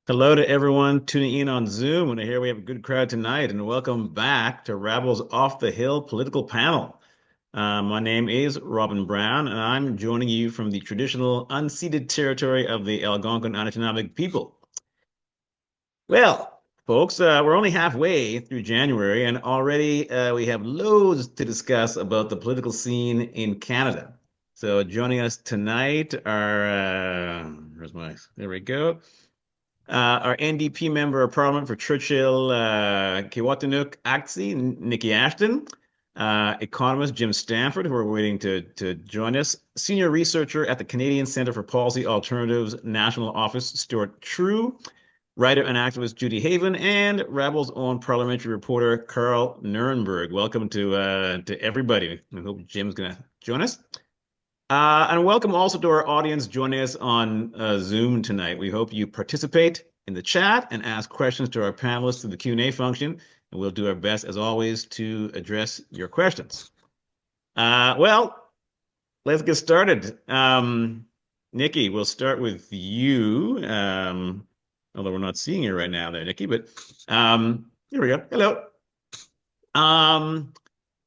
Hello to everyone tuning in on Zoom. And I hear we have a good crowd tonight, and welcome back to Rabble's Off the Hill political panel. My name is Robin Browne, and I'm joining you from the traditional unceded territory of the Algonquin Anishinaabe people. Well, folks, we're only halfway through January, and already we have loads to discuss about the political scene in Canada. So joining us tonight are, there we go. Our NDP member of Parliament for Churchill, Kiwatanuk Aksi, Niki Ashton, economist Jim Stanford, who are waiting to join us, senior researcher at the Canadian Centre for Policy Alternatives National Office, Stuart Trew, writer and activist Judy Haiven, and Rabble's own parliamentary reporter, Karl Nerenberg. Welcome to everybody. I hope Jim's going to join us. And welcome also to our audience joining us on Zoom tonight. We hope you participate in the chat and ask questions to our panelists through the Q&A function, and we'll do our best, as always, to address your questions. Well, let's get started. Niki, we'll start with you, although we're not seeing you right now there, Niki, but here we go. Hello.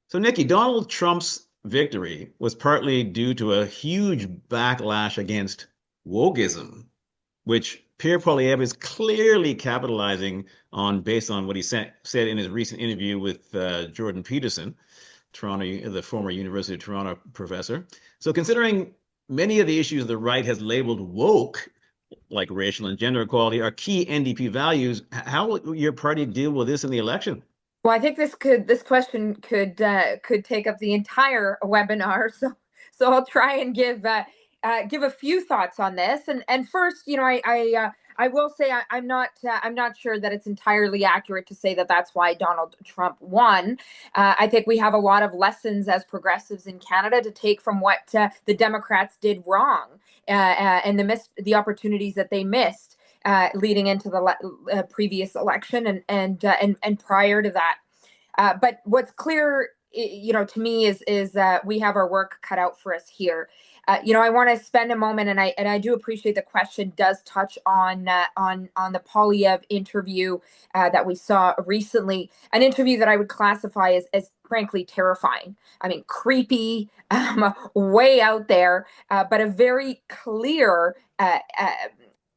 So Niki, Donald Trump's victory was partly due to a huge backlash against wokeism, which Pierre Poilievre is clearly capitalizing on based on what he said in his recent interview with Jordan Peterson, the former University of Toronto professor. So considering many of the issues the right has labeled woke, like racial and gender equality, are key NDP values, how will your party deal with this in the election? Well, I think this question could take up the entire webinar. So I'll try and give a few thoughts on this. And first, I will say I'm not sure that it's entirely accurate to say that that's why Donald Trump won. I think we have a lot of lessons as progressives in Canada to take from what the Democrats did wrong and the opportunities that they missed. Leading into the previous election and prior to that. But what's clear, to me is that we have our work cut out for us here. I want to spend a moment, and I do appreciate the question does touch on the Poilievre interview that we saw recently, an interview that I would classify as frankly terrifying. I mean, creepy, way out there, but a very clear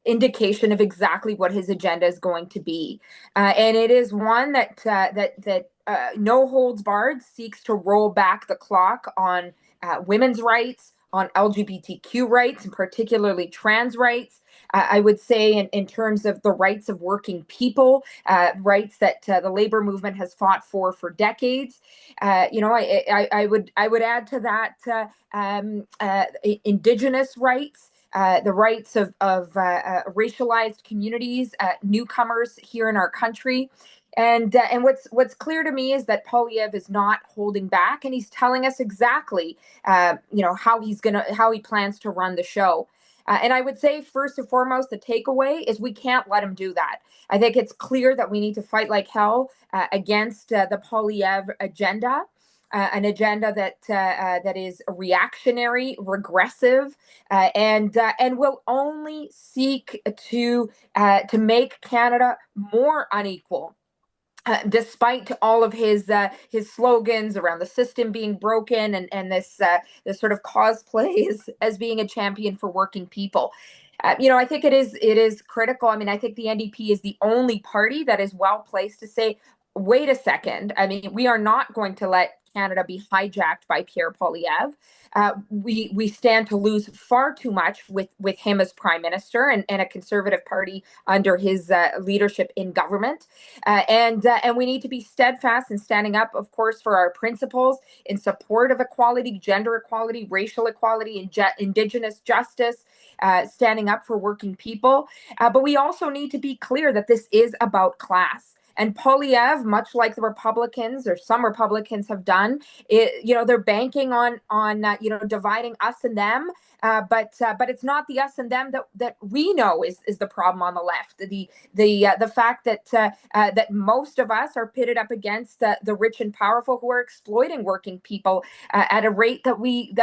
indication of exactly what his agenda is going to be, and it is one that no holds barred seeks to roll back the clock on women's rights, on LGBTQ rights, and particularly trans rights. I would say in terms of the rights of working people, rights that the labor movement has fought for decades. I would add to that Indigenous rights. The rights of racialized communities, newcomers here in our country. And what's clear to me is that Poilievre is not holding back, and he's telling us exactly, how he plans to run the show. And I would say, first and foremost, the takeaway is we can't let him do that. I think it's clear that we need to fight like hell against the Poilievre agenda. An agenda that is reactionary, regressive, and will only seek to make Canada more unequal. Despite all of his slogans around the system being broken and this sort of cosplay as being a champion for working people. I think it is critical. I mean, I think the NDP is the only party that is well placed to say, wait a second. I mean, we are not going to let Canada be hijacked by Pierre Poilievre. We stand to lose far too much with him as prime minister and a conservative party under his leadership in government. And we need to be steadfast in standing up, of course, for our principles in support of equality, gender equality, racial equality, Indigenous justice, standing up for working people. But we also need to be clear that this is about class. And Poilievre, much like the Republicans or some Republicans have done, they're banking on dividing us and them. But it's not the us and them that we know is the problem on the left. The fact that most of us are pitted up against the rich and powerful who are exploiting working people at a rate that we've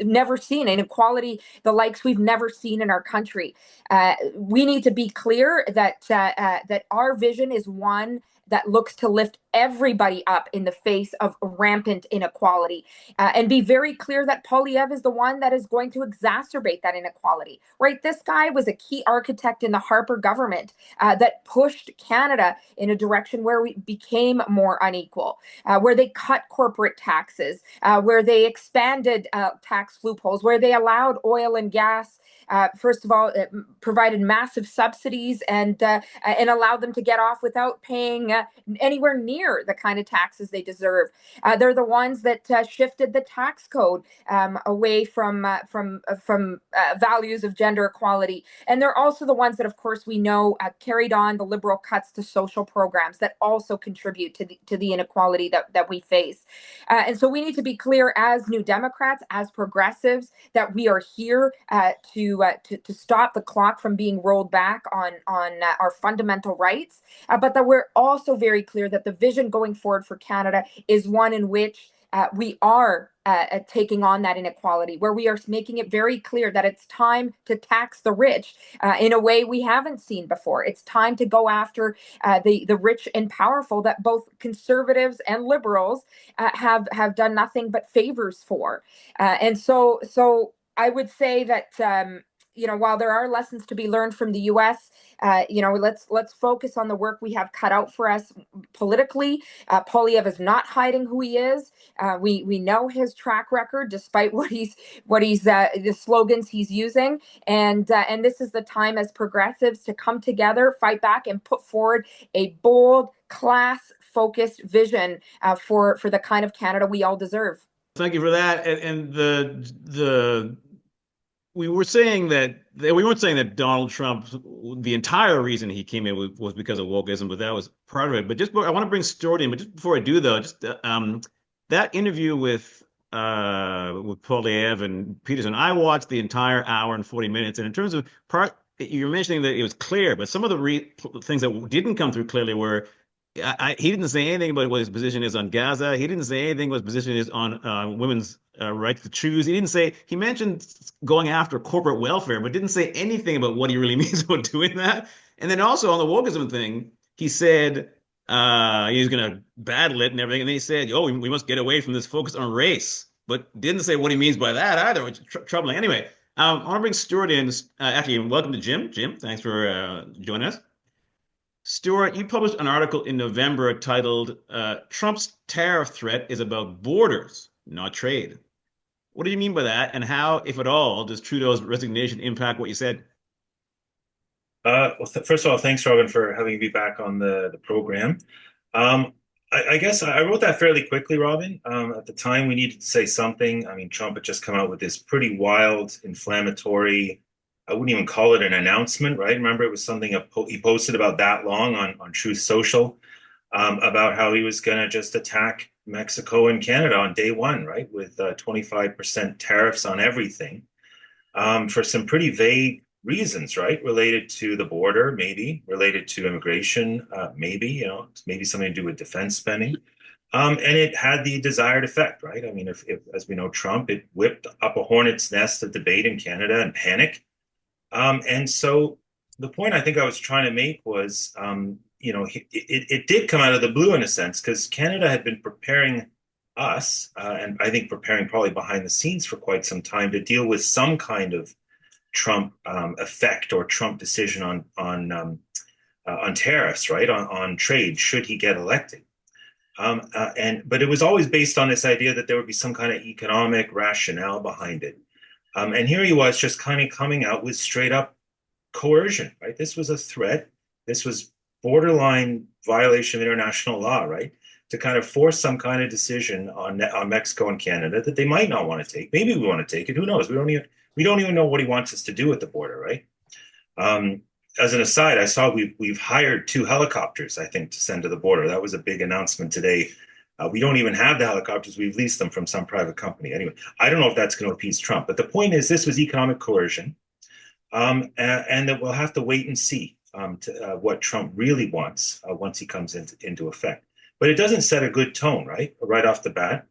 never seen, inequality the likes we've never seen in our country. We need to be clear that our vision is one that looks to lift everybody up in the face of rampant inequality, and be very clear that Poilievre is the one that is going to exacerbate that inequality. Right? This guy was a key architect in the Harper government that pushed Canada in a direction where we became more unequal, where they cut corporate taxes, where they expanded tax loopholes, where they allowed oil and gas. First of all, it provided massive subsidies and allowed them to get off without paying anywhere near the kind of taxes they deserve. They're the ones that shifted the tax code away from values of gender equality, and they're also the ones that, of course, we know carried on the Liberal cuts to social programs that also contribute to the inequality that we face. And so we need to be clear as New Democrats, as progressives, that we are here to stop the clock from being rolled back on our fundamental rights, but that we're also very clear that the vision going forward for Canada is one in which we are taking on that inequality, where we are making it very clear that it's time to tax the rich in a way we haven't seen before. It's time to go after the rich and powerful that both Conservatives and Liberals have done nothing but favors for. And so I would say that while there are lessons to be learned from the U.S., let's focus on the work we have cut out for us politically. Poilievre is not hiding who he is. We know his track record, despite what he's the slogans he's using, and this is the time as progressives to come together, fight back, and put forward a bold, class-focused vision for the kind of Canada we all deserve. Thank you for that. And the we were saying that we weren't saying that Donald Trump, the entire reason he came in was because of wokeism, but that was part of it. But I want to bring Stuart in. But just before I do, though, just that interview with Poilievre and Peterson, I watched the entire hour and 40 minutes. And in terms of you're mentioning that it was clear, but some of the things that didn't come through clearly were he didn't say anything about what his position is on Gaza. He didn't say anything what his position is on women's right to choose. He mentioned going after corporate welfare, but didn't say anything about what he really means about doing that. And then also on the wokeism thing, he said he's going to battle it and everything. And then he said, oh, we must get away from this focus on race, but didn't say what he means by that either, which is troubling. Anyway, I want to bring Stuart in. Actually, welcome to Jim. Jim, thanks for joining us. Stuart, you published an article in November titled Trump's Tariff Threat is About Borders, Not Trade. What do you mean by that? And how, if at all, does Trudeau's resignation impact what you said? First of all, thanks, Robin, for having me back on the program. I guess I wrote that fairly quickly, Robin. At the time, we needed to say something. I mean, Trump had just come out with this pretty wild, inflammatory, I wouldn't even call it an announcement, right? Remember, it was something he posted about that long on Truth Social about how he was going to just attack Mexico and Canada on day one, right? With 25% tariffs on everything for some pretty vague reasons, right? Related to the border, maybe, related to immigration, maybe, maybe something to do with defense spending. And it had the desired effect, right? I mean, if as we know, Trump, it whipped up a hornet's nest of debate in Canada and panic. And so the point I think I was trying to make was, it did come out of the blue in a sense, because Canada had been preparing us, and I think preparing probably behind the scenes for quite some time to deal with some kind of Trump effect or Trump decision on tariffs, right, on trade, should he get elected. But it was always based on this idea that there would be some kind of economic rationale behind it. And here he was just kind of coming out with straight up coercion, right? This was a threat. This was borderline violation of international law, right? To kind of force some kind of decision on Mexico and Canada that they might not want to take. Maybe we want to take it. Who knows? We don't even know what he wants us to do at the border, right? As an aside, I saw we've hired 2 helicopters, I think, to send to the border. That was a big announcement today. We don't even have the helicopters. We've leased them from some private company. Anyway, I don't know if that's going to appease Trump. But the point is, this was economic coercion, and that we'll have to wait and see what Trump really wants once he comes into effect. But it doesn't set a good tone, right off the bat.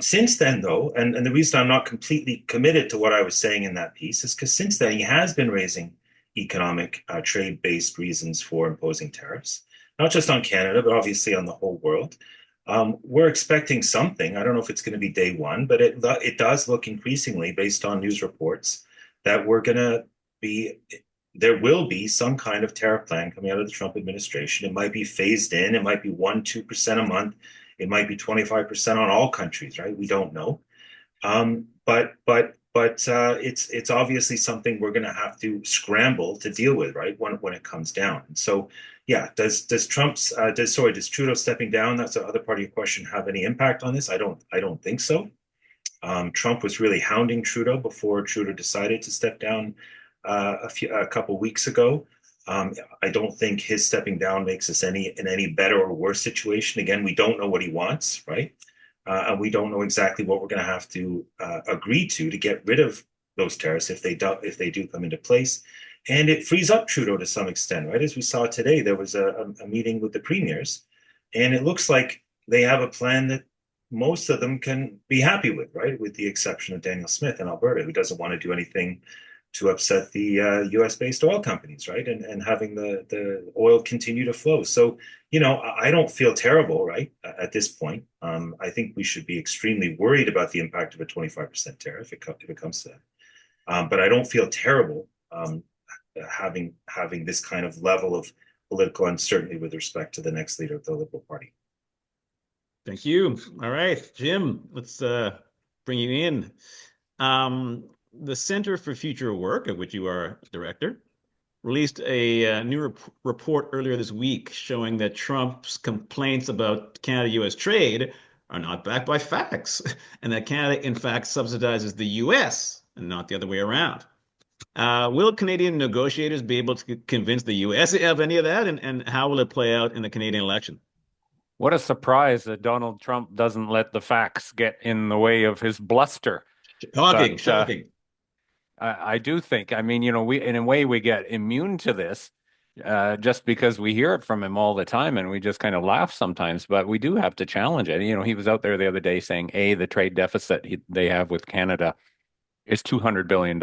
Since then, though, and the reason I'm not completely committed to what I was saying in that piece is because since then he has been raising economic trade-based reasons for imposing tariffs, not just on Canada, but obviously on the whole world. We're expecting something. I don't know if it's going to be day one, but it does look increasingly, based on news reports, that we're going to be there will be some kind of tariff plan coming out of the Trump administration. It might be phased in. It might be 1-2% a month. It might be 25% on all countries, right? We don't know. But it's obviously something we're going to have to scramble to deal with, right? When it comes down. And so, yeah, does Trudeau stepping down? That's the other part of your question. Have any impact on this? I don't think so. Trump was really hounding Trudeau before Trudeau decided to step down a couple weeks ago. I don't think his stepping down makes us in any better or worse situation. Again, we don't know what he wants, right? And we don't know exactly what we're going to have to agree to get rid of those tariffs if they do come into place. And it frees up Trudeau to some extent, right? As we saw today, there was a meeting with the premiers, and it looks like they have a plan that most of them can be happy with, right? With the exception of Daniel Smith in Alberta, who doesn't want to do anything to upset the US-based oil companies, right? And having the oil continue to flow. So, I don't feel terrible, right, at this point. I think we should be extremely worried about the impact of a 25% tariff if it comes to that. But I don't feel terrible having this kind of level of political uncertainty with respect to the next leader of the Liberal Party. Thank you. All right, Jim, let's bring you in. The Center for Future Work, of which you are director, released a new report earlier this week showing that Trump's complaints about Canada-US trade are not backed by facts, and that Canada, in fact, subsidizes the US and not the other way around. Will Canadian negotiators be able to convince the US of any of that, and how will it play out in the Canadian election? What a surprise that Donald Trump doesn't let the facts get in the way of his bluster. Shocking. I do think, I mean, we in a way we get immune to this just because we hear it from him all the time and we just kind of laugh sometimes, but we do have to challenge it. He was out there the other day saying, A, the trade deficit they have with Canada is $200 billion.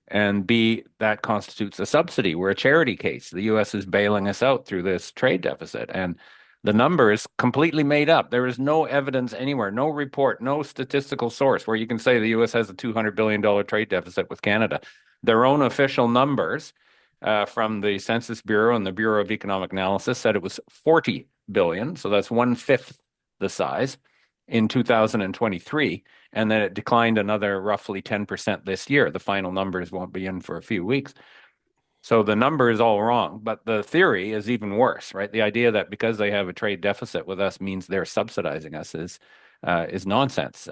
And B, that constitutes a subsidy. We're a charity case. The U.S. is bailing us out through this trade deficit. And the number is completely made up. There is no evidence anywhere, no report, no statistical source where you can say the U.S. has a $200 billion trade deficit with Canada. Their own official numbers from the Census Bureau and the Bureau of Economic Analysis said it was 40 billion. So that's 1/5 the size in 2023. And then it declined another roughly 10% this year. The final numbers won't be in for a few weeks. So the number is all wrong, but the theory is even worse, right? The idea that because they have a trade deficit with us means they're subsidizing us is nonsense.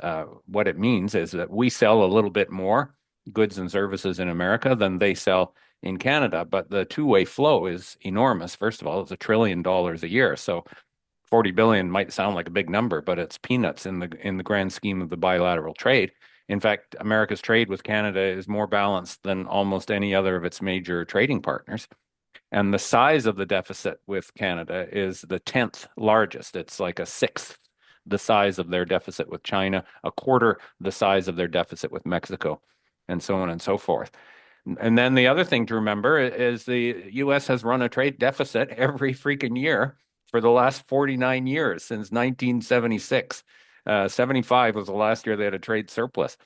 What it means is that we sell a little bit more goods and services in America than they sell in Canada, but the two-way flow is enormous. First of all, it's $1 trillion a year, so 40 billion might sound like a big number, but it's peanuts in the grand scheme of the bilateral trade. In fact, America's trade with Canada is more balanced than almost any other of its major trading partners. And the size of the deficit with Canada is the 10th largest. It's like a sixth the size of their deficit with China, a quarter the size of their deficit with Mexico, and so on and so forth. And then the other thing to remember is the U.S. has run a trade deficit every freaking year for the last 49 years, since 1976. 75 was the last year they had a trade surplus.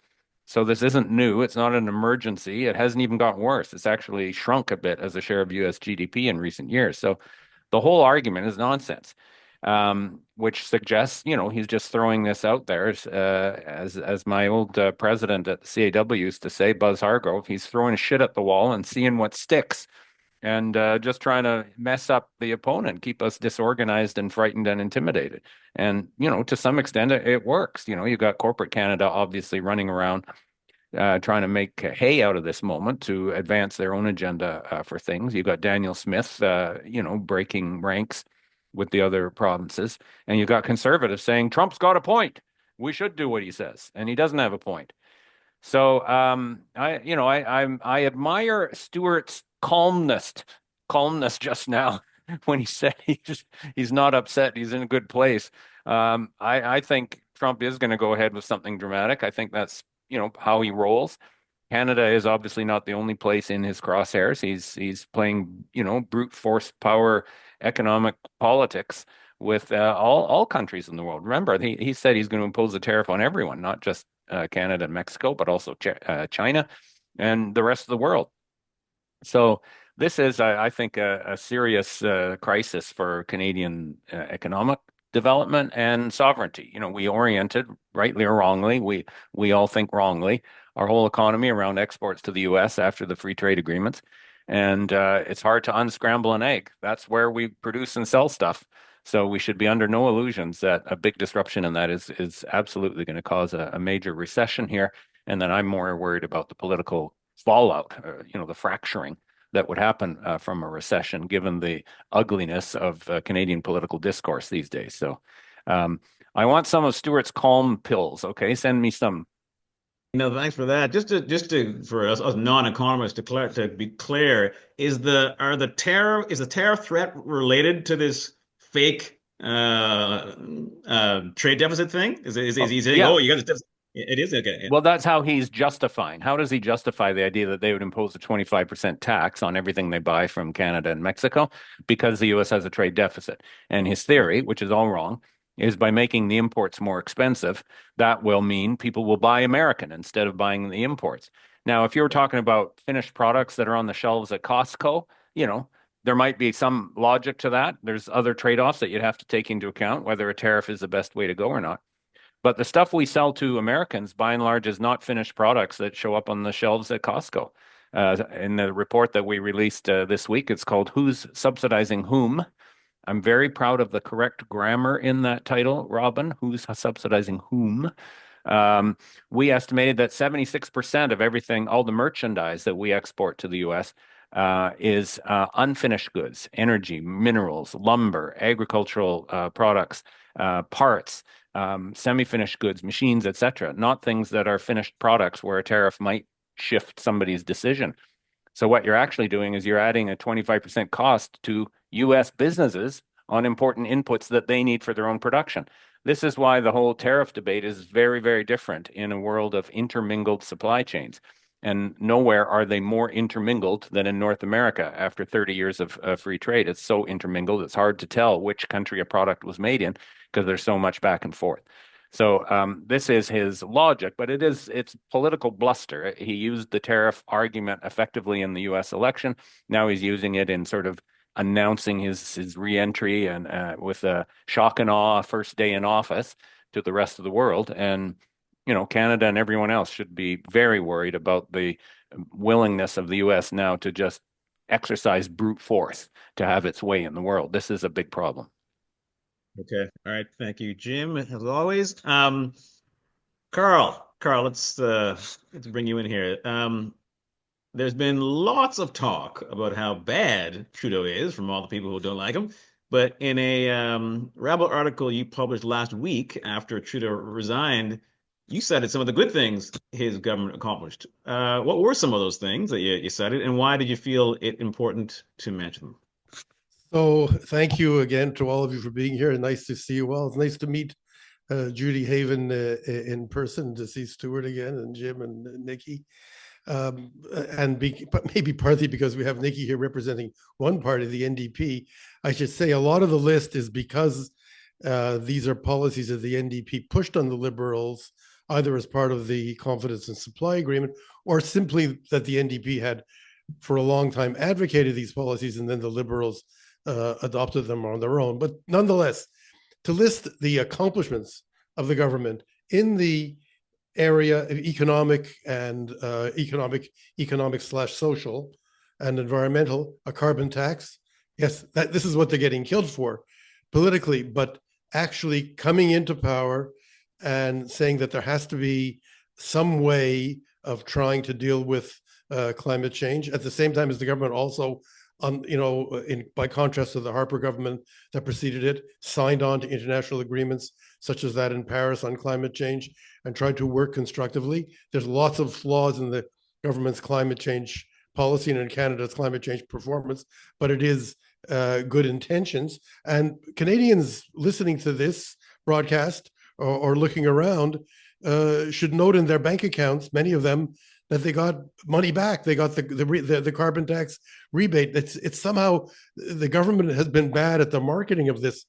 So this isn't new. It's not an emergency. It hasn't even gotten worse. It's actually shrunk a bit as a share of U.S. GDP in recent years. So the whole argument is nonsense, which suggests, he's just throwing this out there. As my old president at the CAW used to say, Buzz Hargrove, he's throwing shit at the wall and seeing what sticks. And just trying to mess up the opponent, keep us disorganized and frightened and intimidated. And, to some extent, it works. You've got corporate Canada obviously running around trying to make hay out of this moment to advance their own agenda for things. You've got Daniel Smith, breaking ranks with the other provinces. And you've got conservatives saying, Trump's got a point. We should do what he says. And he doesn't have a point. So I admire Stuart's calmness just now when he said he's not upset, he's in a good place. I think Trump is going to go ahead with something dramatic. I think that's, how he rolls. Canada is obviously not the only place in his crosshairs. He's playing, brute force power economic politics with all countries in the world. Remember, he said he's going to impose a tariff on everyone, not just Canada and Mexico, but also China and the rest of the world. So this is, I think, a serious crisis for Canadian economic development and sovereignty. We oriented, rightly or wrongly, we all think wrongly, our whole economy around exports to the U.S. after the free trade agreements. And it's hard to unscramble an egg. That's where we produce and sell stuff. So we should be under no illusions that a big disruption in that is absolutely going to cause a major recession here. And then I'm more worried about the political fallout, the fracturing that would happen from a recession, given the ugliness of Canadian political discourse these days. So I want some of Stuart's calm pills. Okay, send me some. Thanks for that. Just to for us non-economists to be clear, is the tariff threat related to this fake trade deficit thing? Is he saying, yeah. oh, you got this deficit? It is okay. Well, that's how he's justifying. How does he justify the idea that they would impose a 25% tax on everything they buy from Canada and Mexico because the U.S. has a trade deficit? And his theory, which is all wrong, is by making the imports more expensive, that will mean people will buy American instead of buying the imports. Now, if you're talking about finished products that are on the shelves at Costco, there might be some logic to that. There's other trade-offs that you'd have to take into account, whether a tariff is the best way to go or not. But the stuff we sell to Americans, by and large, is not finished products that show up on the shelves at Costco. In the report that we released this week, it's called Who's Subsidizing Whom? I'm very proud of the correct grammar in that title, Robin. Who's subsidizing whom? We estimated that 76% of everything, all the merchandise that we export to the U.S., is unfinished goods, energy, minerals, lumber, agricultural products, parts, semi-finished goods, machines, etc., not things that are finished products where a tariff might shift somebody's decision. So what you're actually doing is you're adding a 25% cost to U.S. businesses on important inputs that they need for their own production. This is why the whole tariff debate is very, very different in a world of intermingled supply chains. And nowhere are they more intermingled than in North America after 30 years of free trade. It's so intermingled, it's hard to tell which country a product was made in because there's so much back and forth. So this is his logic, but it's political bluster. He used the tariff argument effectively in the U.S. election. Now he's using it in sort of announcing his reentry and with a shock and awe first day in office to the rest of the world. And Canada and everyone else should be very worried about the willingness of the U.S. now to just exercise brute force to have its way in the world. This is a big problem. Okay. All right. Thank you, Jim, as always. Karl, let's bring you in here. There's been lots of talk about how bad Trudeau is from all the people who don't like him. But in a Rabble article you published last week after Trudeau resigned, you cited some of the good things his government accomplished. What were some of those things that you cited, and why did you feel it important to mention them? So thank you again to all of you for being here. Nice to see you all. It's nice to meet Judy Haiven in person, to see Stuart again, and Jim and Niki. But maybe partly because we have Niki here representing one party, the NDP. I should say a lot of the list is because these are policies that the NDP pushed on the Liberals, either as part of the confidence and supply agreement, or simply that the NDP had for a long time advocated these policies, and then the Liberals adopted them on their own. But nonetheless, to list the accomplishments of the government in the area of economic and economic/social and environmental, a carbon tax. Yes, this is what they're getting killed for politically, but actually coming into power and saying that there has to be some way of trying to deal with climate change at the same time as the government also, by contrast to the Harper government that preceded it, signed on to international agreements such as that in Paris on climate change and tried to work constructively. There's lots of flaws in the government's climate change policy and in Canada's climate change performance, but it is good intentions. And Canadians listening to this broadcast or looking around should note in their bank accounts, many of them, that they got money back. They got the carbon tax rebate. It's somehow the government has been bad at the marketing of this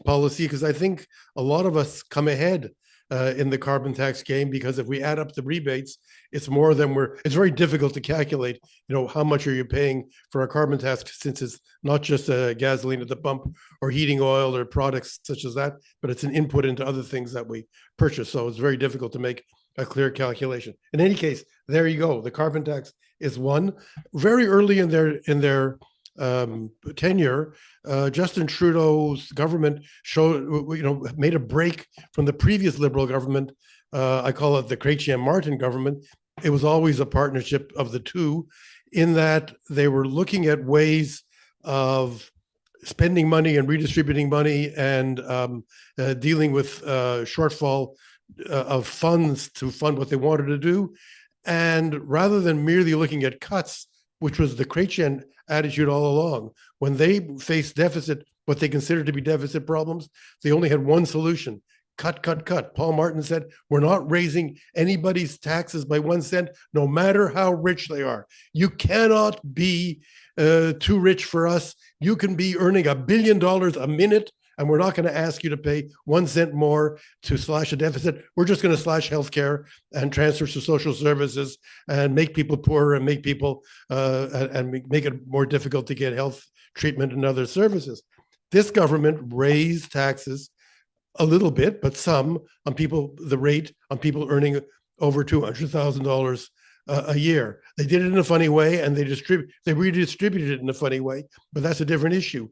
policy, because I think a lot of us come ahead in the carbon tax game, because if we add up the rebates, it's more than it's very difficult to calculate, how much are you paying for a carbon tax, since it's not just gasoline at the pump or heating oil or products such as that, but it's an input into other things that we purchase. So it's very difficult to make a clear calculation. In any case, there you go. The carbon tax is one. Very early in their tenure, Justin Trudeau's government made a break from the previous Liberal government. I call it the Chrétien-Martin government. It was always a partnership of the two, in that they were looking at ways of spending money and redistributing money, and dealing with shortfall of funds to fund what they wanted to do. And rather than merely looking at cuts, which was the Chrétien attitude all along, when they faced deficit, what they considered to be deficit problems, they only had one solution: cut, cut, cut. Paul Martin said, we're not raising anybody's taxes by 1 cent, no matter how rich they are. You cannot be too rich for us. You can be earning $1 billion a minute, and we're not going to ask you to pay 1 cent more to slash a deficit. We're just going to slash healthcare and transfers to social services and make people poorer, and make people make it more difficult to get health treatment and other services. This government raised taxes a little bit, but some on people, the rate on people earning over $200,000 a year. They did it in a funny way, and they redistributed it in a funny way, but that's a different issue.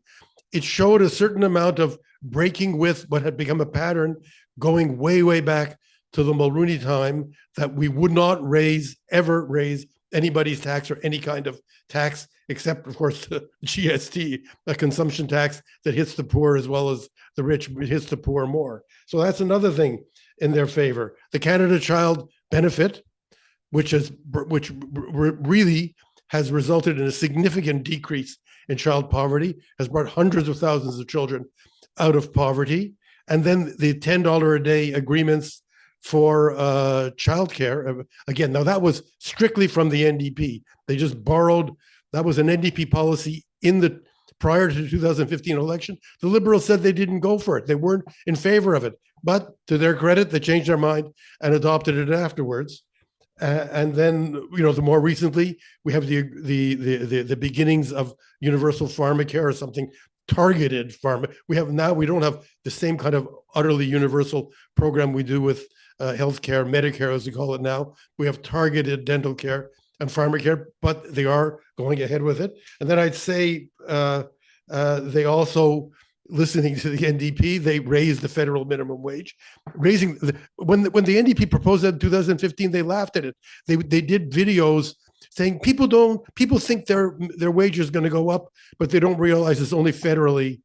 It showed a certain amount of breaking with what had become a pattern going way, way back to the Mulroney time, that we would not ever raise anybody's tax, or any kind of tax, except, of course, the GST, a consumption tax that hits the poor as well as the rich. It hits the poor more. So that's another thing in their favor. The Canada Child Benefit, which really has resulted in a significant decrease in child poverty, has brought hundreds of thousands of children out of poverty. And then the $10 a day agreements for childcare. Again, now that was strictly from the NDP. They just borrowed. That was an NDP policy prior to the 2015 election. The Liberals said they didn't go for it. They weren't in favor of it. But to their credit, they changed their mind and adopted it afterwards. And then, the more recently, we have the beginnings of universal pharmacare, or something targeted pharma. We don't have the same kind of utterly universal program we do with healthcare, Medicare, as we call it now. We have targeted dental care and pharmacare, but they are going ahead with it. And then I'd say they also, listening to the NDP, they raised the federal minimum wage. When the NDP proposed that in 2015, they laughed at it. They did videos saying people think their wage is going to go up, but they don't realize it's only federally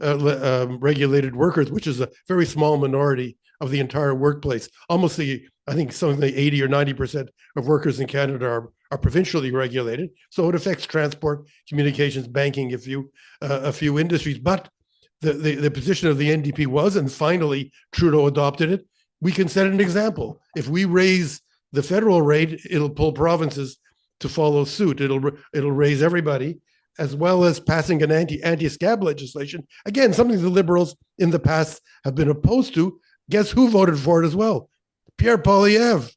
regulated workers, which is a very small minority of the entire workplace. Almost I think something like 80 or 90% of workers in Canada are provincially regulated. So it affects transport, communications, banking, a few industries. But the position of the NDP was, and finally Trudeau adopted it, we can set an example. If we raise the federal rate, it'll pull provinces to follow suit. It'll raise everybody, as well as passing an anti-scab legislation. Again, something the Liberals in the past have been opposed to. Guess who voted for it as well? Pierre Poilievre.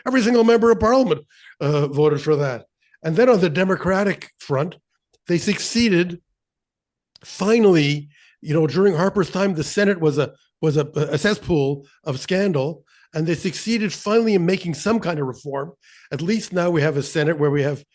Every single member of parliament voted for that. And then on the Democratic front, they succeeded finally. During Harper's time, the Senate was a cesspool of scandal, and they succeeded finally in making some kind of reform. At least now we have a Senate where we have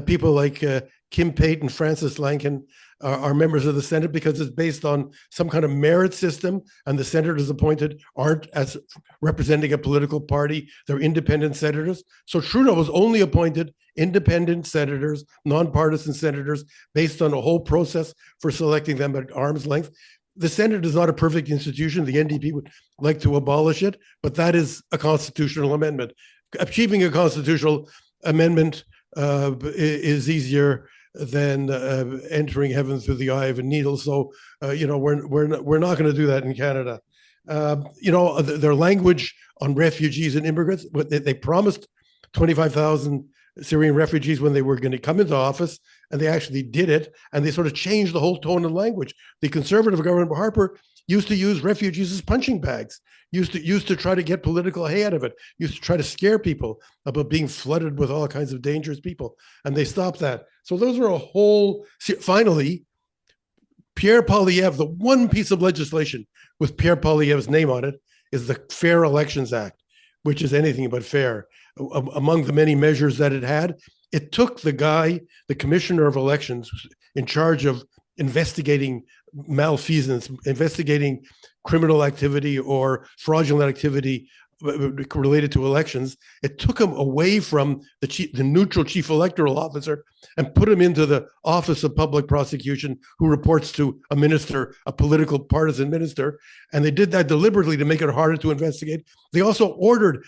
people like Kim Pate and Francis Lankin are members of the Senate, because it's based on some kind of merit system, and the senators appointed aren't as representing a political party. They're independent senators. So Trudeau was only appointed independent senators, nonpartisan senators, based on a whole process for selecting them at arm's length. The Senate is not a perfect institution. The NDP would like to abolish it, but that is a constitutional amendment. Achieving a constitutional amendment is easier than entering heaven through the eye of a needle. So, we're not going to do that in Canada. Their language on refugees and immigrants. They promised 25,000 Syrian refugees when they were going to come into office, and they actually did it. And they sort of changed the whole tone of language. The conservative government of Harper used to use refugees as punching bags. Used to try to get political hay out of it. Used to try to scare people about being flooded with all kinds of dangerous people, and they stopped that. So those are a whole. Finally, Pierre Poilievre, the one piece of legislation with Pierre Poilievre's name on it is the Fair Elections Act, which is anything but fair. Among the many measures that it had, it took the commissioner of elections in charge of investigating malfeasance, investigating criminal activity or fraudulent activity related to elections. It took him away from the neutral chief electoral officer and put him into the Office of Public Prosecution, who reports to a minister, a political partisan minister. And they did that deliberately to make it harder to investigate. They also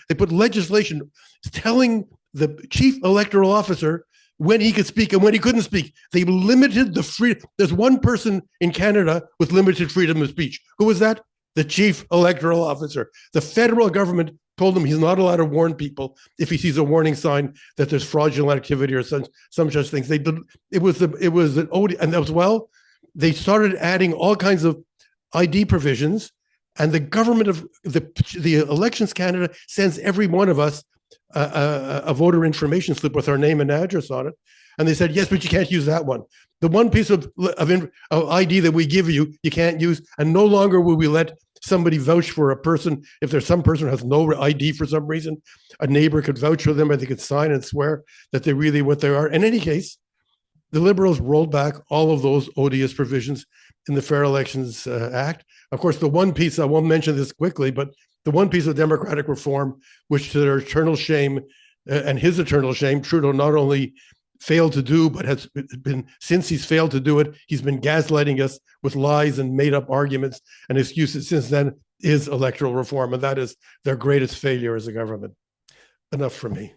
they put legislation telling the chief electoral officer when he could speak and when he couldn't speak. They limited the free. There's one person in Canada with limited freedom of speech. Who was that? The chief electoral officer. The federal government told him he's not allowed to warn people if he sees a warning sign that there's fraudulent activity or some such things. They did. It was an odious, and as well, they started adding all kinds of ID provisions. And the government of the Elections Canada sends every one of us a voter information slip with our name and address on it. And they said, yes, but you can't use that one. The one piece of ID that we give you, you can't use. And no longer will we let somebody vouch for a person. If there's some person who has no ID for some reason, a neighbor could vouch for them, and they could sign and swear that they're really what they are. In any case, the Liberals rolled back all of those odious provisions in the Fair Elections Act. Of course, the one piece, I won't mention this quickly, but the one piece of democratic reform, which to their eternal shame and his eternal shame, Trudeau not only failed to do, but has been, since he's failed to do it, he's been gaslighting us with lies and made up arguments and excuses since then, is electoral reform. And that is their greatest failure as a government. Enough from me.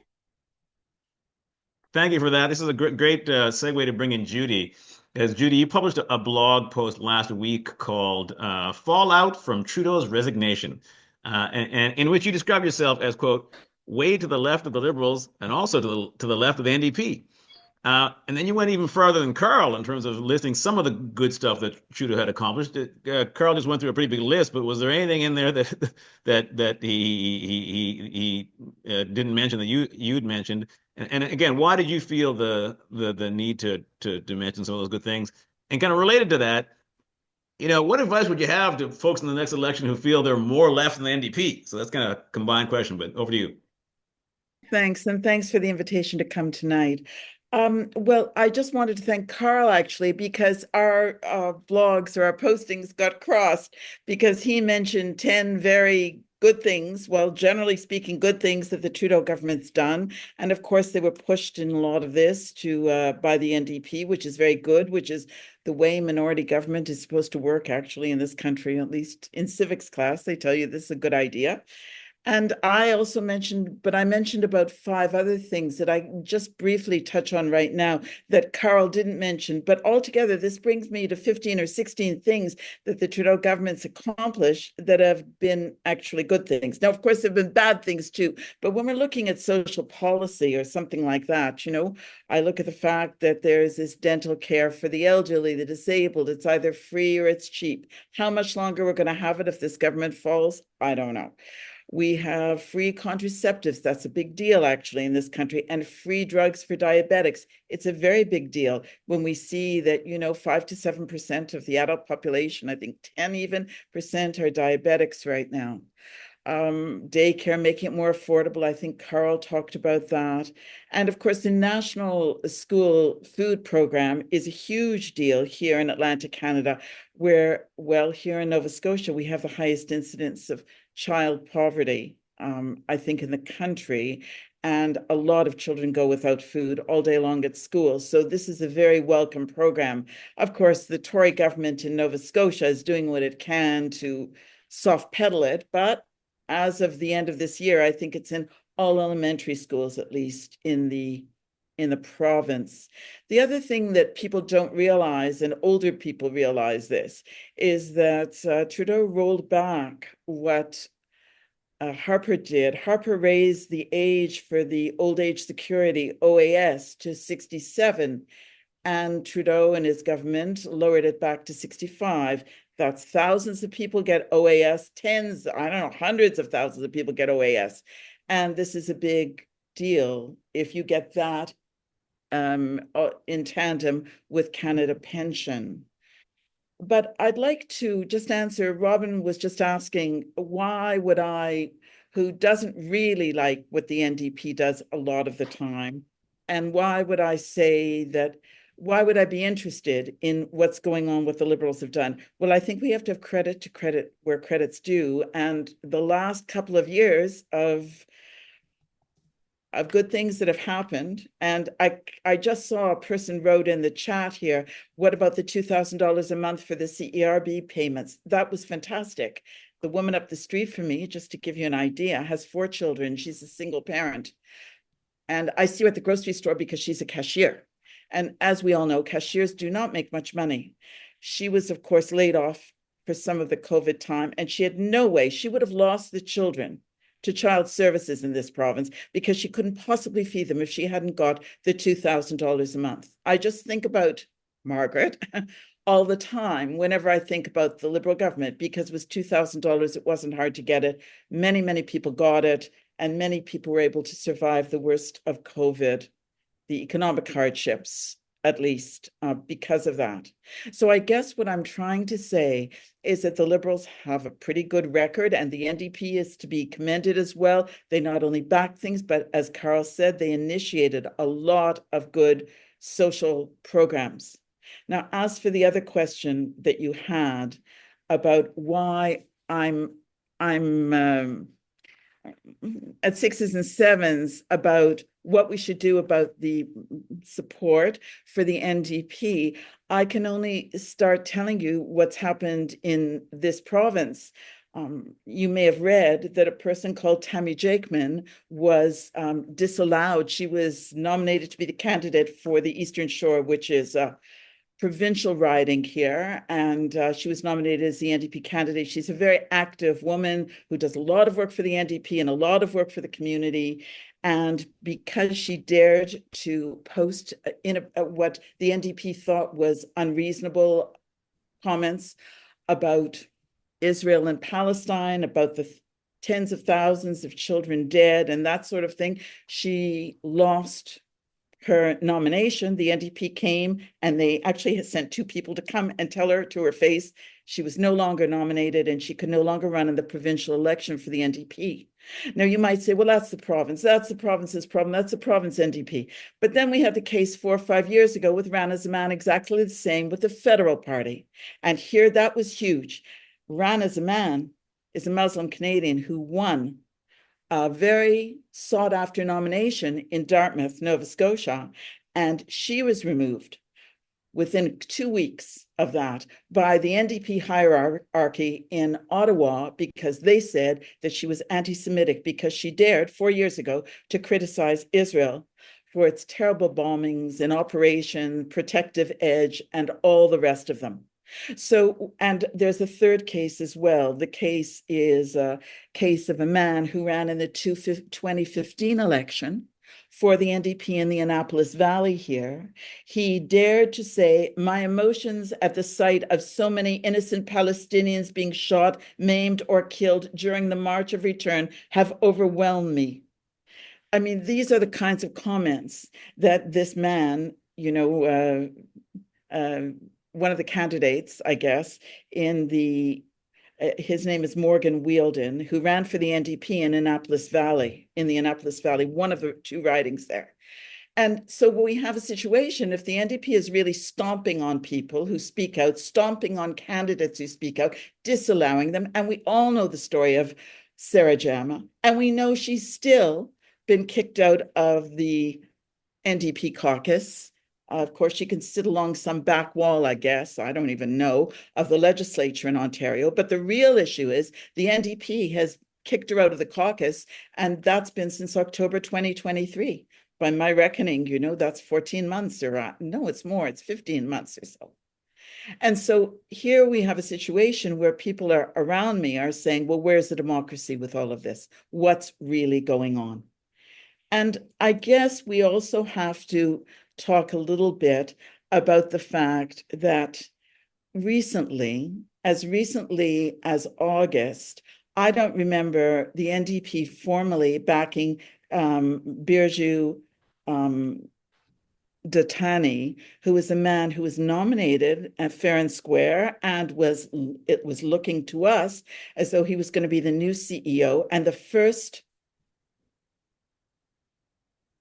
Thank you for that. This is a great segue to bring in Judy. As Judy, you published a blog post last week called Fallout from Trudeau's Resignation, and in which you describe yourself as, quote, way to the left of the Liberals and also to the left of the NDP. And then you went even further than Karl in terms of listing some of the good stuff that Trudeau had accomplished. Karl just went through a pretty big list, but was there anything in there that he didn't mention that you'd mentioned? And again, why did you feel the need to mention some of those good things? And kind of related to that, what advice would you have to folks in the next election who feel they're more left than the NDP? So that's kind of a combined question, but over to you. Thanks, and thanks for the invitation to come tonight. Well, I just wanted to thank Karl, actually, because our blogs or our postings got crossed because he mentioned 10 very good things, well, generally speaking, good things that the Trudeau government's done. And of course, they were pushed in a lot of this by the NDP, which is very good, which is the way minority government is supposed to work, actually, in this country, at least in civics class. They tell you this is a good idea. And I also mentioned about 5 other things that I just briefly touch on right now that Karl didn't mention. But altogether, this brings me to 15 or 16 things that the Trudeau government's accomplished that have been actually good things. Now, of course, there have been bad things too. But when we're looking at social policy or something like that, I look at the fact that there's this dental care for the elderly, the disabled. It's either free or it's cheap. How much longer we're going to have it if this government falls, I don't know. We have free contraceptives. That's a big deal, actually, in this country, and free drugs for diabetics. It's a very big deal when we see that, 5 to 7% of the adult population, I think 10 even percent are diabetics right now. Daycare, making it more affordable. I think Karl talked about that. And of course, the National School Food Program is a huge deal here in Atlantic Canada, where, well, here in Nova Scotia, we have the highest incidence of child poverty, I think, in the country. And a lot of children go without food all day long at school. So this is a very welcome program. Of course, the Tory government in Nova Scotia is doing what it can to soft pedal it, but as of the end of this year, I think it's in all elementary schools, at least in the in the province. The other thing that people don't realize, and older people realize this, is that Trudeau rolled back what Harper did. Harper raised the age for the old age security, OAS, to 67, and Trudeau and his government lowered it back to 65. That's thousands of people get OAS, tens, I don't know, hundreds of thousands of people get OAS. And this is a big deal if you get that in tandem with Canada Pension. But I'd like to just answer, Robin was just asking, why would I, who doesn't really like what the NDP does a lot of the time, and why would I say that, why would I be interested in what's going on, what the Liberals have done? Well, I think we have to have credit to credit where credit's due. And the last couple of years of good things that have happened. And I just saw a person wrote in the chat here, what about the $2,000 a month for the CERB payments? That was fantastic. The woman up the street from me, just to give you an idea, has 4 children. She's a single parent. And I see her at the grocery store because she's a cashier. And as we all know, cashiers do not make much money. She was, of course, laid off for some of the COVID time, and she had no way. She would have lost the children to child services in this province because she couldn't possibly feed them if she hadn't got the $2,000 a month. I just think about Margaret all the time whenever I think about the Liberal government, because it was $2,000. It wasn't hard to get it. Many, many people got it, and many people were able to survive the worst of COVID, the economic hardships, at least because of that. So I guess what I'm trying to say is that the Liberals have a pretty good record, and the NDP is to be commended as well. They not only back things, but as Karl said, they initiated a lot of good social programs. Now, as for the other question that you had about why I'm at 6s and 7s about what we should do about the support for the NDP, I can only start telling you what's happened in this province. You may have read that a person called Tammy Jakeman was disallowed. She was nominated to be the candidate for the Eastern Shore, which is provincial riding here, and she was nominated as the NDP candidate. She's a very active woman who does a lot of work for the NDP and a lot of work for the community. And because she dared to post in what the NDP thought was unreasonable comments about Israel and Palestine, about the tens of thousands of children dead and that sort of thing, she lost her nomination. The NDP came and they actually sent 2 people to come and tell her to her face she was no longer nominated and she could no longer run in the provincial election for the NDP. Now you might say, well, that's the province. That's the province's problem. That's the province NDP. But then we had the case 4 or 5 years ago with Rana Zaman, exactly the same with the federal party. And here that was huge. Rana Zaman is a Muslim Canadian who won a very sought after nomination in Dartmouth, Nova Scotia, and she was removed within 2 weeks of that by the NDP hierarchy in Ottawa because they said that she was anti-Semitic because she dared 4 years ago to criticize Israel for its terrible bombings in Operation Protective Edge and all the rest of them. So, and there's a third case as well. The case is a case of a man who ran in the 2015 election for the NDP in the Annapolis Valley here. He dared to say, my emotions at the sight of so many innocent Palestinians being shot, maimed, or killed during the March of Return have overwhelmed me. I mean, these are the kinds of comments that this man, you know, one of the candidates, I guess, in the, his name is Morgan Wheeldon, who ran for the NDP in Annapolis Valley, one of the 2 ridings there. And so we have a situation, if the NDP is really stomping on people who speak out, stomping on candidates who speak out, disallowing them, and we all know the story of Sarah Jama, and we know she's still been kicked out of the NDP caucus. Of course, she can sit along some back wall, I guess, I don't even know, of the legislature in Ontario. But the real issue is the NDP has kicked her out of the caucus, and that's been since October 2023. By my reckoning, that's 14 months or no, it's more, it's 15 months or so. And so here we have a situation where people around me are saying, well, where's the democracy with all of this? What's really going on? And I guess we also have to talk a little bit about the fact that recently as August, I don't remember the NDP formally backing Birju Datani, who was a man who was nominated at fair and square and it was looking to us as though he was going to be the new CEO and the first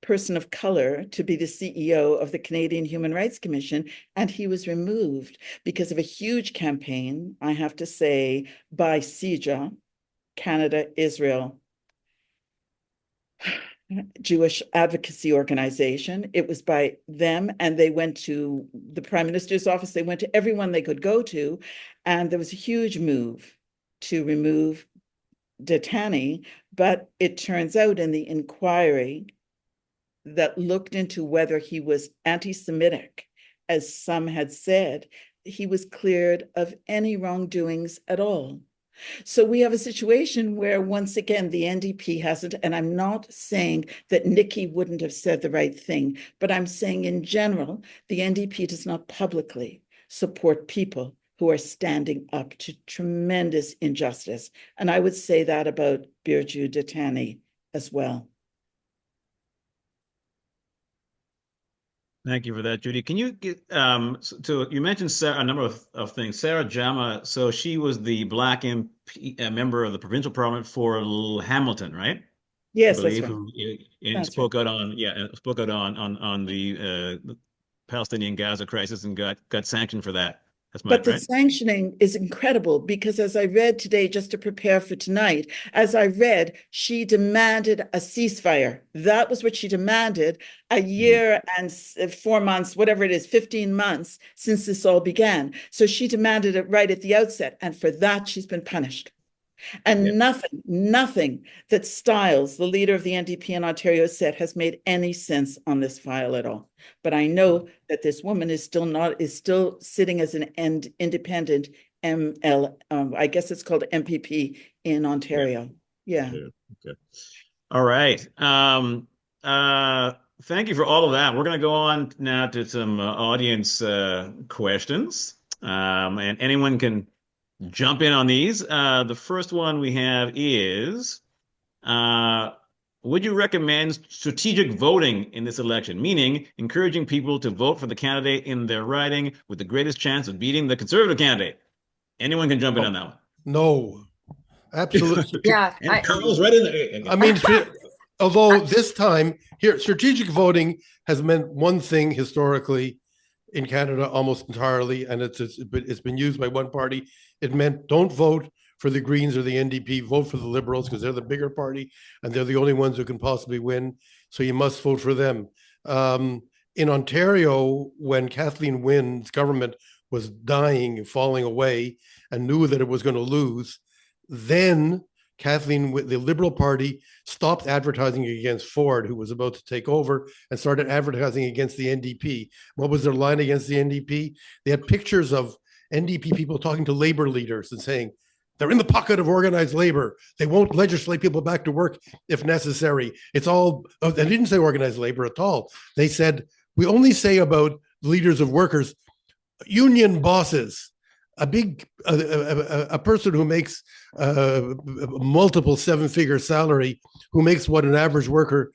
person of color to be the CEO of the Canadian Human Rights Commission, and he was removed because of a huge campaign, I have to say, by CIJA, Canada, Israel, Jewish advocacy organization. It was by them, and they went to the Prime Minister's office. They went to everyone they could go to, and there was a huge move to remove Datani, but it turns out in the inquiry that looked into whether he was anti-Semitic, as some had said, he was cleared of any wrongdoings at all. So we have a situation where, once again, the NDP hasn't, and I'm not saying that Niki wouldn't have said the right thing, but I'm saying in general, the NDP does not publicly support people who are standing up to tremendous injustice. And I would say that about Birju Datani as well. Thank you for that, Judy. Can you get so you mentioned a number of things. Sarah Jama, so she was the Black MP, member of the provincial parliament for Hamilton, right? Yes, I believe, that's right. who spoke out on the Palestinian Gaza crisis and got sanctioned for that. But the sanctioning is incredible because, as I read today, just to prepare for tonight, she demanded a ceasefire. That was what she demanded a year and 4 months, whatever it is, 15 months since this all began. So she demanded it right at the outset. And for that, she's been punished. And nothing that Stiles, the leader of the NDP in Ontario, said has made any sense on this file at all. But I know that this woman is still sitting as an independent I guess it's called MPP in Ontario. Yeah. Okay. All right. Thank you for all of that. We're going to go on now to some audience questions, and anyone can jump in on these. The first one we have is, would you recommend strategic voting in this election? Meaning encouraging people to vote for the candidate in their riding with the greatest chance of beating the Conservative candidate. Anyone can jump in on that one. No, absolutely. Yeah. And Carl's right in there. I mean, although this time here, strategic voting has meant one thing historically in Canada almost entirely, and it's been used by one party. It meant don't vote for the Greens or the NDP, vote for the Liberals because they're the bigger party and they're the only ones who can possibly win. So you must vote for them. In Ontario, when Kathleen Wynne's government was dying, falling away, and knew that it was going to lose, then the Liberal Party stopped advertising against Ford, who was about to take over, and started advertising against the NDP. What was their line against the NDP? They had pictures of NDP people talking to labor leaders and saying, they're in the pocket of organized labor. They won't legislate people back to work if necessary. It's all, they didn't say organized labor at all. They said, we only say about leaders of workers, union bosses, a person who makes multiple seven-figure salary, who makes what an average worker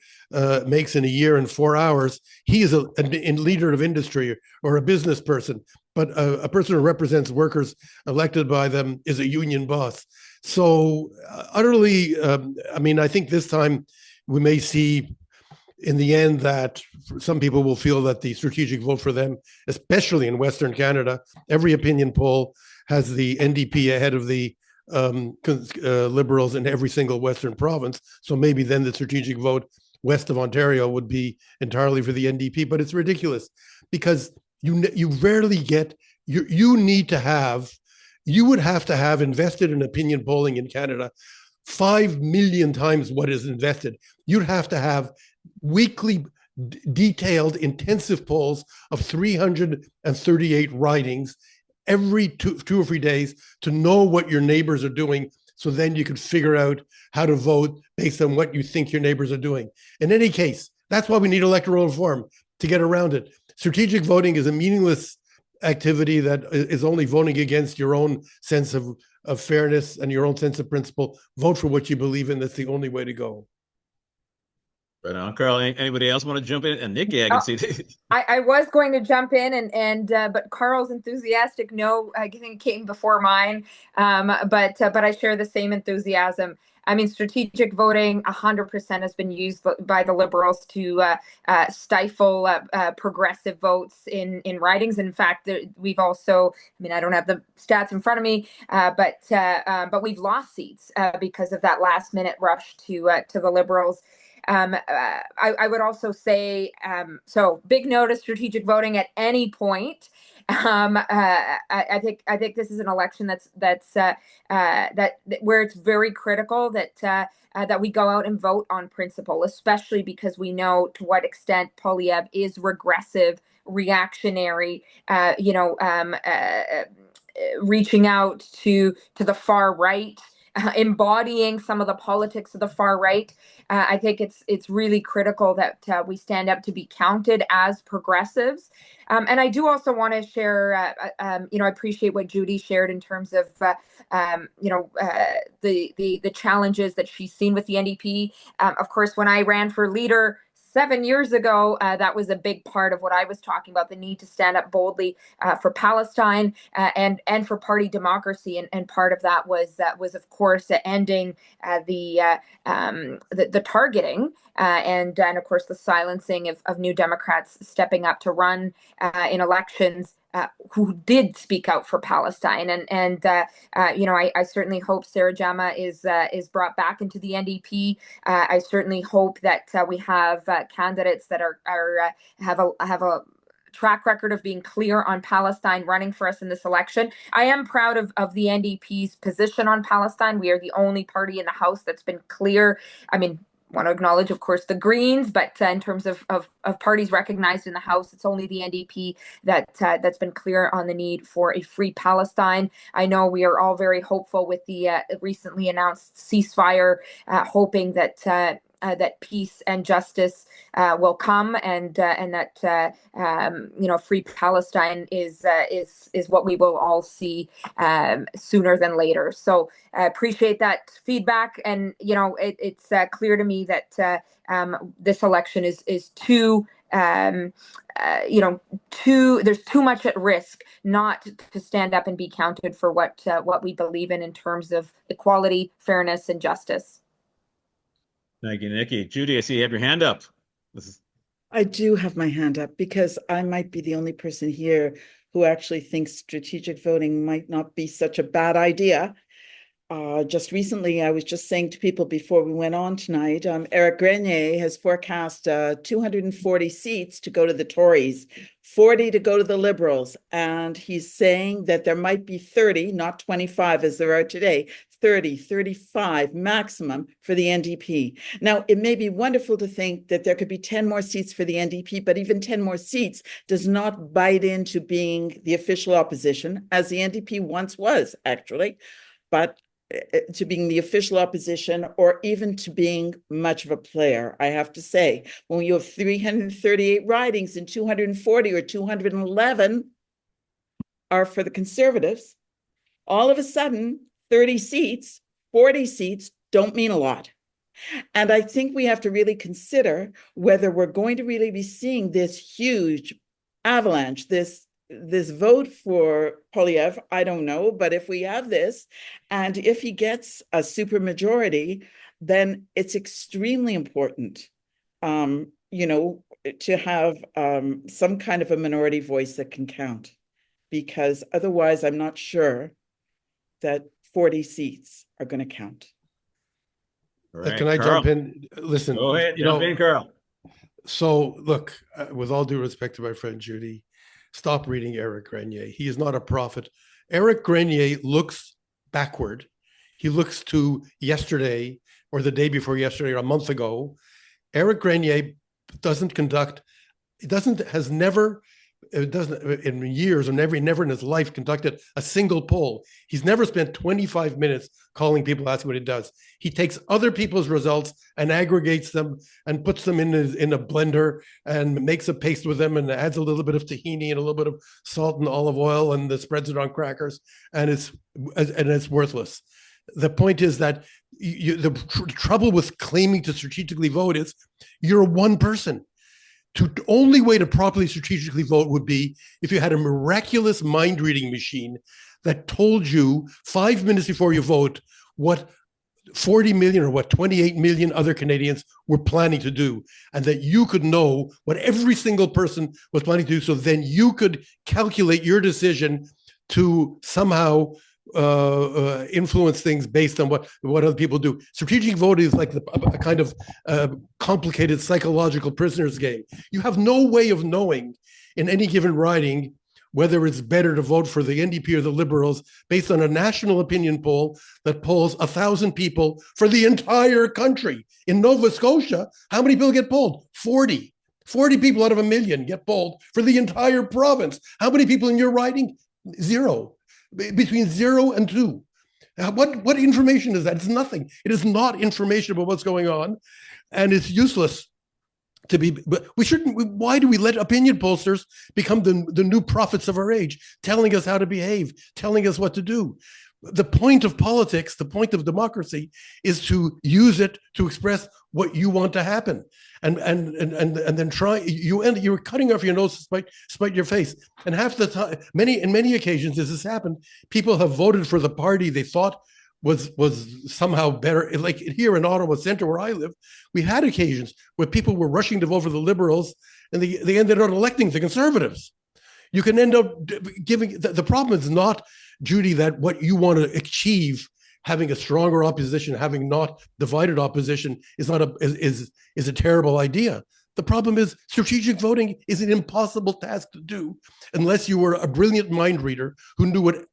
makes in a year in 4 hours, he is a leader of industry or a business person. But a person who represents workers elected by them is a union boss. So utterly, I mean, I think this time we may see in the end that some people will feel that the strategic vote for them, especially in Western Canada, every opinion poll has the NDP ahead of the Liberals in every single Western province. So maybe then the strategic vote west of Ontario would be entirely for the NDP, but it's ridiculous because you rarely get, you would have to have invested in opinion polling in Canada 5 million times what is invested. You'd have to have weekly detailed, intensive polls of 338 ridings every two or 3 days to know what your neighbors are doing. So then you could figure out how to vote based on what you think your neighbors are doing. In any case, that's why we need electoral reform, to get around it. Strategic voting is a meaningless activity that is only voting against your own sense of fairness and your own sense of principle. Vote for what you believe in. That's the only way to go. Right on, Karl. Anybody else want to jump in? And Nikki, I can see. I was going to jump in, and but Karl's enthusiastic no, I think, came before mine. But I share the same enthusiasm. I mean, strategic voting 100% has been used by the Liberals to stifle progressive votes in ridings. In fact, we've also, I mean, I don't have the stats in front of me, but we've lost seats because of that last minute rush to the Liberals. I would also say, so big no to strategic voting at any point. I think this is an election that's where it's very critical that we go out and vote on principle, especially because we know to what extent Poilievre is regressive, reactionary, reaching out to the far right. Embodying some of the politics of the far right. I think it's really critical that we stand up to be counted as progressives. And I do also want to share, I appreciate what Judy shared in terms of, the challenges that she's seen with the NDP. Of course, when I ran for leader 7 years ago, that was a big part of what I was talking about, the need to stand up boldly for Palestine and for party democracy. And part of that was of course, ending the targeting and of course, the silencing of New Democrats stepping up to run in elections. Who did speak out for Palestine, and I certainly hope Sarah Jama is brought back into the NDP. I certainly hope that we have candidates that have a track record of being clear on Palestine running for us in this election. I am proud of the NDP's position on Palestine. We are the only party in the House that's been clear. I mean, want to acknowledge, of course, the Greens, but in terms of parties recognized in the House, it's only the NDP that's been clear on the need for a free Palestine. I know we are all very hopeful with the recently announced ceasefire, hoping that that peace and justice will come, and that free Palestine is what we will all see sooner than later. So I appreciate that feedback, and it's clear to me that this election is too. There's too much at risk not to stand up and be counted for what we believe in terms of equality, fairness, and justice. Thank you, Nikki. Judy, I see you have your hand up. I do have my hand up because I might be the only person here who actually thinks strategic voting might not be such a bad idea. Just recently, I was just saying to people before we went on tonight, Eric Grenier has forecast 240 seats to go to the Tories, 40 to go to the Liberals, and he's saying that there might be 30, not 25 as there are today, 30, 35 maximum for the NDP. Now, it may be wonderful to think that there could be 10 more seats for the NDP, but even 10 more seats does not bite into being the official opposition, as the NDP once was, actually, but to being the official opposition, or even to being much of a player. I have to say, when you have 338 ridings and 240 or 211 are for the Conservatives, all of a sudden 30 seats, 40 seats don't mean a lot. And I think we have to really consider whether we're going to really be seeing this huge avalanche, this vote for Poilievre. I don't know, but if we have this, and if he gets a supermajority, then it's extremely important, to have some kind of a minority voice that can count, because otherwise I'm not sure that 40 seats are going to count. Right, Can I Karl, jump in? Listen, go ahead, jump in, Karl. So look, with all due respect to my friend Judy, stop reading Eric Grenier. He is not a prophet. Eric Grenier looks backward. He looks to yesterday or the day before yesterday or a month ago. Eric Grenier has never, it doesn't in years or never in his life conducted a single poll. He's never spent 25 minutes calling people, asking what he does. He takes other people's results and aggregates them and puts them in a blender and makes a paste with them and adds a little bit of tahini and a little bit of salt and olive oil and spreads it on crackers, and it's worthless. The point is that the trouble with claiming to strategically vote is you're one person. The only way to properly strategically vote would be if you had a miraculous mind reading machine that told you 5 minutes before you vote what 40 million or what 28 million other Canadians were planning to do, and that you could know what every single person was planning to do. So then you could calculate your decision to somehow influence things based on what other people do. Strategic voting is like a kind of complicated psychological prisoner's game. You have no way of knowing in any given riding whether it's better to vote for the NDP or the Liberals based on a national opinion poll that polls 1,000 people for the entire country. In Nova Scotia, how many people get polled? 40. 40 people out of 1 million get polled for the entire province. How many people in your riding? 0. Between 0 and 2. What information is that? It's nothing. It is not information about what's going on, and it's useless to be. But we shouldn't. Why do we let opinion pollsters become the new prophets of our age, telling us how to behave, telling us what to do? The point of politics, the point of democracy, is to use it to express what you want to happen, and then try. You're cutting off your nose to spite your face. And half the time, in many occasions, as this happened, people have voted for the party they thought was somehow better. Like here in Ottawa Centre, where I live, we had occasions where people were rushing to vote for the Liberals, and they ended up electing the Conservatives. You can end up giving. The problem is not, Judy, that what you want to achieve, having a stronger opposition, having not divided opposition, is a terrible idea. The problem is strategic voting is an impossible task to do unless you were a brilliant mind reader who knew what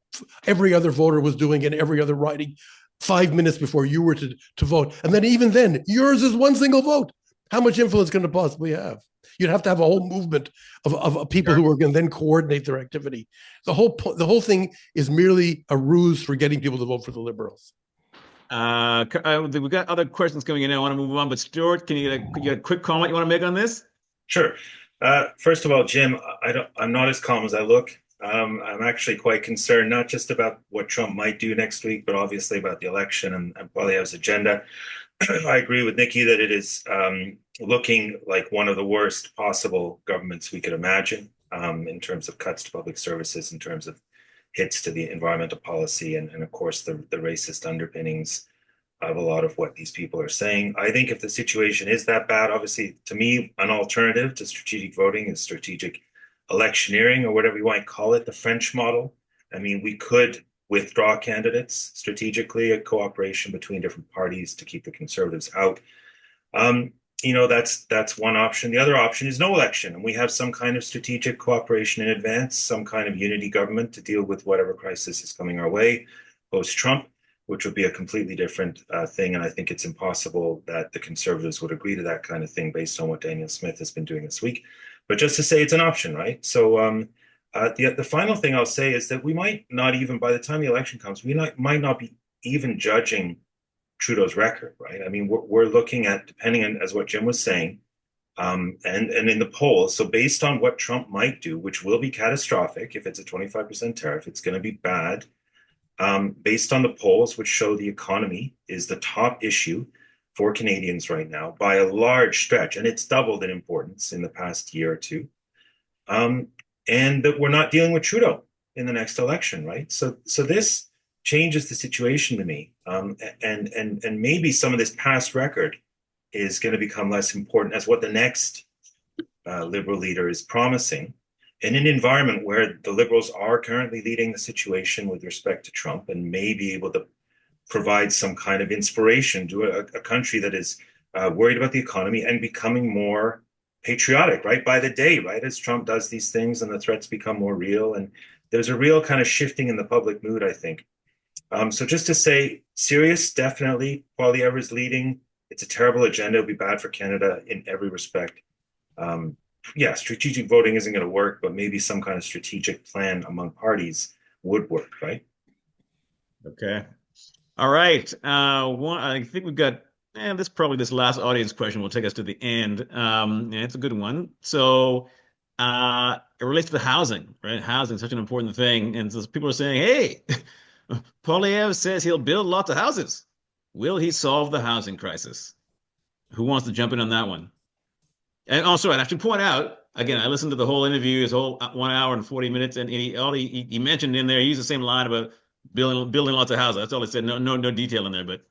every other voter was doing in every other riding 5 minutes before you were to vote. And then even then, yours is one single vote. How much influence can it possibly have? You'd have to have a whole movement of people who are going to then coordinate their activity. The whole thing is merely a ruse for getting people to vote for the Liberals. We've got other questions coming in. I want to move on, but Stuart, can you get a quick comment you want to make on this? Sure. First of all, Jim, I'm not as calm as I look. I'm actually quite concerned, not just about what Trump might do next week, but obviously about the election and probably his agenda. I agree with Niki that it is looking like one of the worst possible governments we could imagine in terms of cuts to public services, in terms of hits to the environmental policy, and of course the racist underpinnings of a lot of what these people are saying. I think if the situation is that bad, obviously, to me, an alternative to strategic voting is strategic electioneering, or whatever you might call it, the French model. I mean, we could withdraw candidates strategically, a cooperation between different parties to keep the Conservatives out. That's one option. The other option is no election, and we have some kind of strategic cooperation in advance, some kind of unity government to deal with whatever crisis is coming our way post-Trump, which would be a completely different thing. And I think it's impossible that the Conservatives would agree to that kind of thing based on what Daniel Smith has been doing this week. But just to say it's an option, right? So the final thing I'll say is that we might not even, by the time the election comes, we might not be even judging Trudeau's record, right? I mean, we're looking at, depending on, as what Jim was saying, and in the polls, so based on what Trump might do, which will be catastrophic if it's a 25% tariff, it's going to be bad. Based on the polls, which show the economy is the top issue for Canadians right now by a large stretch, and it's doubled in importance in the past year or two, and that we're not dealing with Trudeau in the next election, right? So this changes the situation to me, and maybe some of this past record is going to become less important as what the next Liberal leader is promising. In an environment where the Liberals are currently leading the situation with respect to Trump and may be able to provide some kind of inspiration to a country that is worried about the economy and becoming more patriotic, right, by the day, right, as Trump does these things and the threats become more real. And there's a real kind of shifting in the public mood, I think. So just to say, serious, definitely, Poilievre's leading. It's a terrible agenda. It'll be bad for Canada in every respect. Yeah, strategic voting isn't going to work, but maybe some kind of strategic plan among parties would work, right? Okay. All right. I think we've got, and this last audience question will take us to the end. And it's a good one. So, it relates to housing, right? Housing is such an important thing. And so people are saying, hey, Polyev says he'll build lots of houses. Will he solve the housing crisis? Who wants to jump in on that one? And also, and I should point out, again, I listened to the whole interview, his whole 1 hour and 40 minutes, and he mentioned in there, he used the same line about building lots of houses. That's all he said. No detail in there. But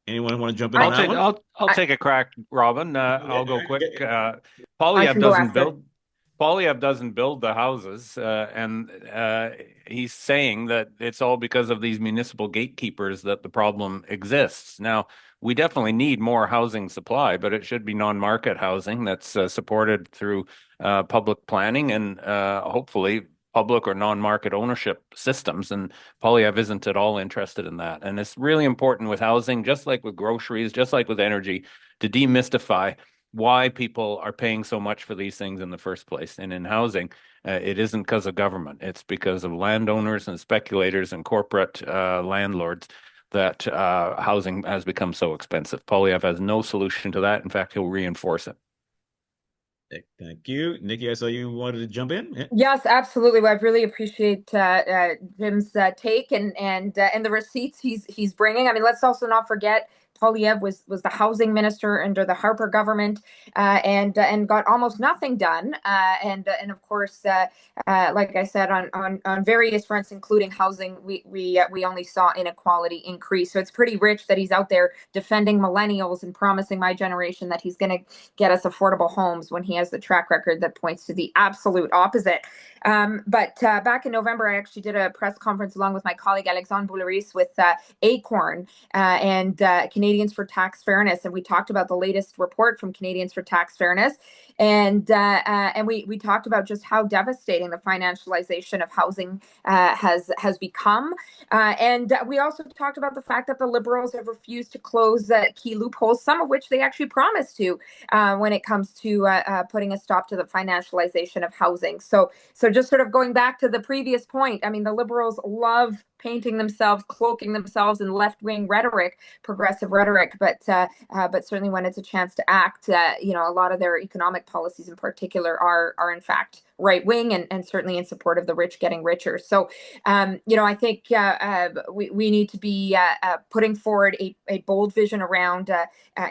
anyone want to jump in on I'll that take one? I'll take a crack, Robin. I'll go quick. Polyev can go doesn't after. build Polyev doesn't build the houses, and he's saying that it's all because of these municipal gatekeepers that the problem exists. Now, we definitely need more housing supply, but it should be non-market housing that's supported through public planning and hopefully public or non-market ownership systems. And Polyev isn't at all interested in that. And it's really important with housing, just like with groceries, just like with energy, to demystify why people are paying so much for these things in the first place. And in housing, it isn't because of government. It's because of landowners and speculators and corporate landlords that housing has become so expensive. Polyev has no solution to that. In fact, he'll reinforce it. Thank you. Nikki, I saw you wanted to jump in. Yeah. Yes, absolutely. Well, I really appreciate Jim's take and the receipts he's bringing. I mean, let's also not forget Polyev was the housing minister under the Harper government, and got almost nothing done. And of course, like I said, on various fronts, including housing, we only saw inequality increase. So it's pretty rich that he's out there defending millennials and promising my generation that he's going to get us affordable homes when he has the track record that points to the absolute opposite. But back in November, I actually did a press conference along with my colleague Alexandre Bouleris with Acorn and Canadians for Tax Fairness, and we talked about the latest report from Canadians for Tax Fairness, and we talked about just how devastating the financialization of housing has become, and we also talked about the fact that the Liberals have refused to close key loopholes, some of which they actually promised to, when it comes to putting a stop to the financialization of housing. So just sort of going back to the previous point, I mean, the Liberals love painting themselves, cloaking themselves in left-wing rhetoric, progressive rhetoric, but certainly when it's a chance to act, a lot of their economic policies in particular are in fact right-wing and certainly in support of the rich getting richer. So, I think we need to be putting forward a bold vision around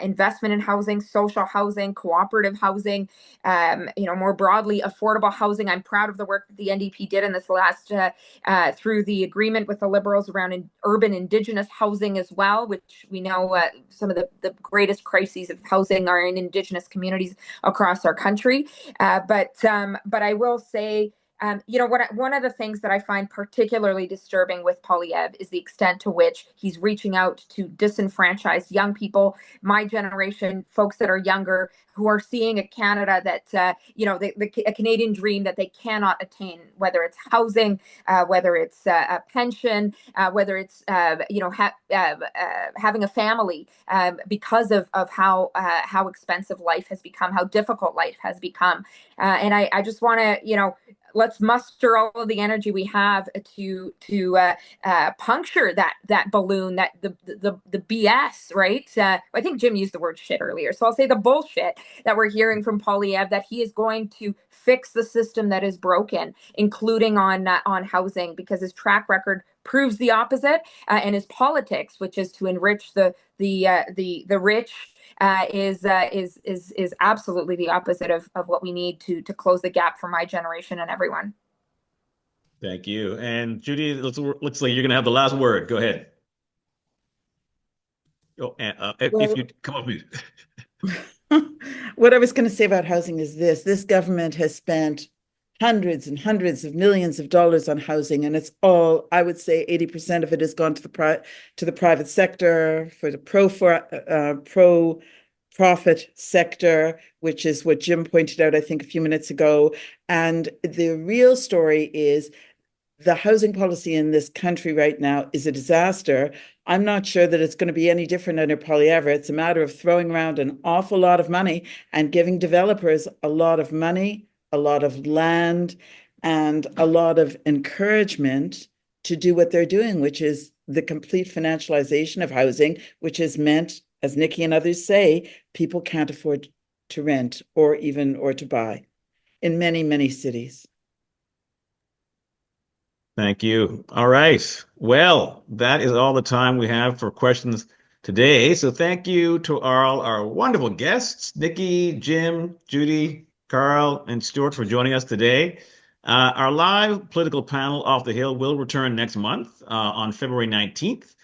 investment in housing, social housing, cooperative housing, more broadly, affordable housing. I'm proud of the work that the NDP did in this last through the agreement with the Liberals around urban Indigenous housing as well, which we know some of the greatest crises of housing are in Indigenous communities across our country. But I will say, one of the things that I find particularly disturbing with Polyev is the extent to which he's reaching out to disenfranchised young people, my generation, folks that are younger, who are seeing a Canada that, a Canadian dream that they cannot attain, whether it's housing, whether it's a pension, whether it's, having a family, because of how expensive life has become, how difficult life has become. And I just want to, let's muster all of the energy we have to puncture that balloon, that the BS, right? I think Jim used the word shit earlier, so I'll say the bullshit that we're hearing from Polyev, that he is going to fix the system that is broken, including on housing, because his track record proves the opposite, and his politics, which is to enrich the rich, is absolutely the opposite of what we need to close the gap for my generation and everyone. Thank you. And Judy, looks like you're going to have the last word. Go ahead. Oh, if you come off mute. What I was going to say about housing is this government has spent hundreds and hundreds of millions of dollars on housing, and it's all, I would say 80% of it has gone to the private sector, for the pro-profit sector, which is what Jim pointed out, I think, a few minutes ago. And the real story is the housing policy in this country right now is a disaster. I'm not sure that it's going to be any different under Poilievre. It's a matter of throwing around an awful lot of money and giving developers a lot of money, a lot of land, and a lot of encouragement to do what they're doing, which is the complete financialization of housing, which has meant, as Niki and others say, people can't afford to rent or to buy in many, many cities. Thank you. All right. Well, that is all the time we have for questions today. So thank you to all our wonderful guests, Niki, Jim, Judy, Karl, and Stuart for joining us today. Our live political panel Off the Hill will return next month on February 19th.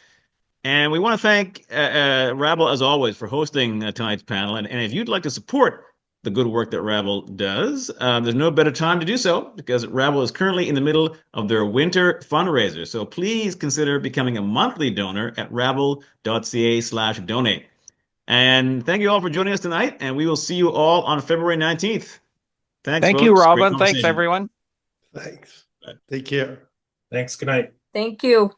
And we want to thank Rabble, as always, for hosting tonight's panel. And if you'd like to support the good work that Rabble does, there's no better time to do so because Rabble is currently in the middle of their winter fundraiser. So please consider becoming a monthly donor at rabble.ca/donate. And thank you all for joining us tonight. And we will see you all on February 19th. Thanks, Thank folks. you, Great Robin. Thanks, conversation. everyone. Thanks. Take care. Thanks. Good night. Thank you.